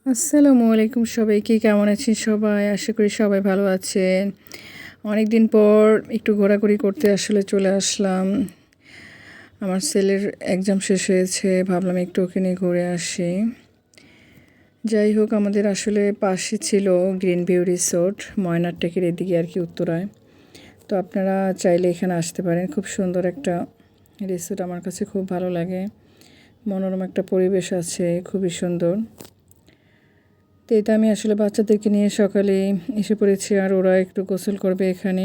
আসসালামু আলাইকুম সবাইকে, কেমন আছেন সবাই? আশা করি সবাই ভালো আছেন। অনেক দিন পর একটু ঘোরাঘুরি করতে আসলে চলে আসলাম। আমার ছেলের এক্সাম শেষ হয়েছে, ভাবলাম একটু ওকে নিয়ে ঘুরে আসি। যাই হোক, আমাদের আসলে পাশে ছিল গ্রিন ভিউ রিসোর্ট, ময়নারটেকের এদিকে আর কি, উত্তরায়। তো আপনারা চাইলে এখানে আসতে পারেন। খুব সুন্দর একটা রিসোর্ট, আমার কাছে খুব ভালো লাগে। মনোরম একটা পরিবেশ আছে, খুবই সুন্দর। তো এটা আমি আসলে বাচ্চাদেরকে নিয়ে সকালে এসে পড়েছি, আর ওরা একটু গোসল করবে এখানে।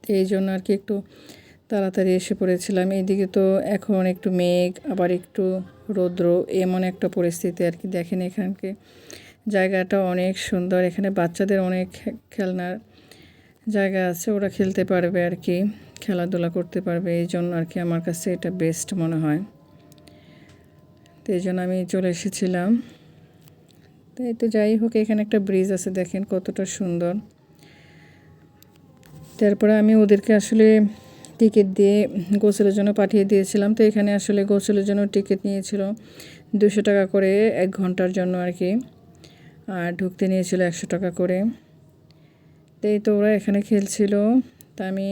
তো এই জন্য আর কি একটু তাড়াতাড়ি এসে পড়েছিলাম। এইদিকে তো এখন একটু মেঘ, আবার একটু রৌদ্র, এমন একটা পরিস্থিতি আর কি। দেখেন এখানকে জায়গাটা অনেক সুন্দর। এখানে বাচ্চাদের অনেক খেলনার জায়গা আছে, ওরা খেলতে পারবে আর কি, খেলাধুলা করতে পারবে। এই জন্য আর কি আমার কাছে এটা বেস্ট মনে হয়। তো এই জন্য আমি চলে এসেছিলাম। তো এই তো যাই হোক, এখানে একটা ব্রিজ আছে, দেখেন কতটা সুন্দর। তারপরে আমি ওদেরকে আসলে টিকিট দিয়ে গোসলের জন্য পাঠিয়ে দিয়েছিলাম। তো এখানে আসলে গোসলের জন্য টিকিট নিয়েছিল 200 টাকা করে 1 ঘন্টার জন্য আর কি, আর ঢুকতে নিয়েছিল 100 টাকা করে। তো এই তো ওরা এখানে খেলছিল, তা আমি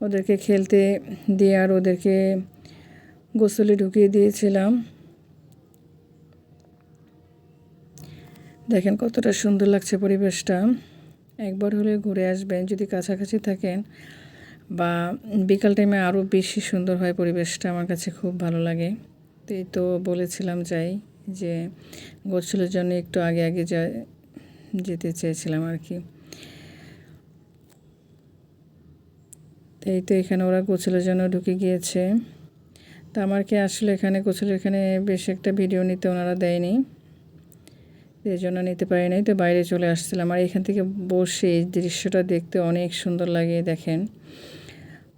ওদেরকে খেলতে দিয়ে আর ওদেরকে গোসলে ঢুকিয়ে দিয়েছিলাম। দেখেন কতটা সুন্দর লাগছে পরিবেশটা। একবার হলে ঘুরে আসবেন যদি কাছাকাছি থাকেন, বা বিকাল টাইমে আরও বেশি সুন্দর হয় পরিবেশটা, আমার কাছে খুব ভালো লাগে। তো এই তো বলেছিলাম যাই, যে গোসলের জন্য একটু আগে আগে যেতে চেয়েছিলাম আর কি। তো এই তো এখানে ওরা গোসলের জন্য ঢুকে গিয়েছে। তো আমাকে আসলে এখানে গোসলের এখানে বেশ একটা ভিডিও নিতে ওনারা দেয়নি, এই জন্য নিতে পারি নাই। তো বাইরে চলে আসছিলাম, আর এখান থেকে বসে এই দৃশ্যটা দেখতে অনেক সুন্দর লাগে। দেখেন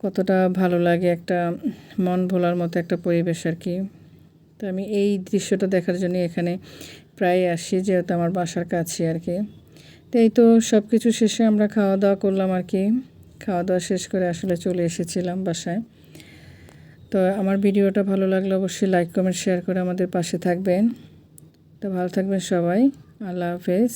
কতটা ভালো লাগে, একটা মন ভোলার মতো একটা পরিবেশ আর কি। তো আমি এই দৃশ্যটা দেখার জন্য এখানে প্রায় আসি, যেহেতু আমার বাসার কাছে আর কি। তো এই তো সব কিছু শেষে আমরা খাওয়া দাওয়া করলাম আর কি। খাওয়া দাওয়া শেষ করে আসলে চলে এসেছিলাম বাসায়। তো আমার ভিডিওটা ভালো লাগলে অবশ্যই লাইক কমেন্ট শেয়ার করে আমাদের পাশে থাকবেন। তো ভালো থাকবেন সবাই। আল্লাহ হাফেজ।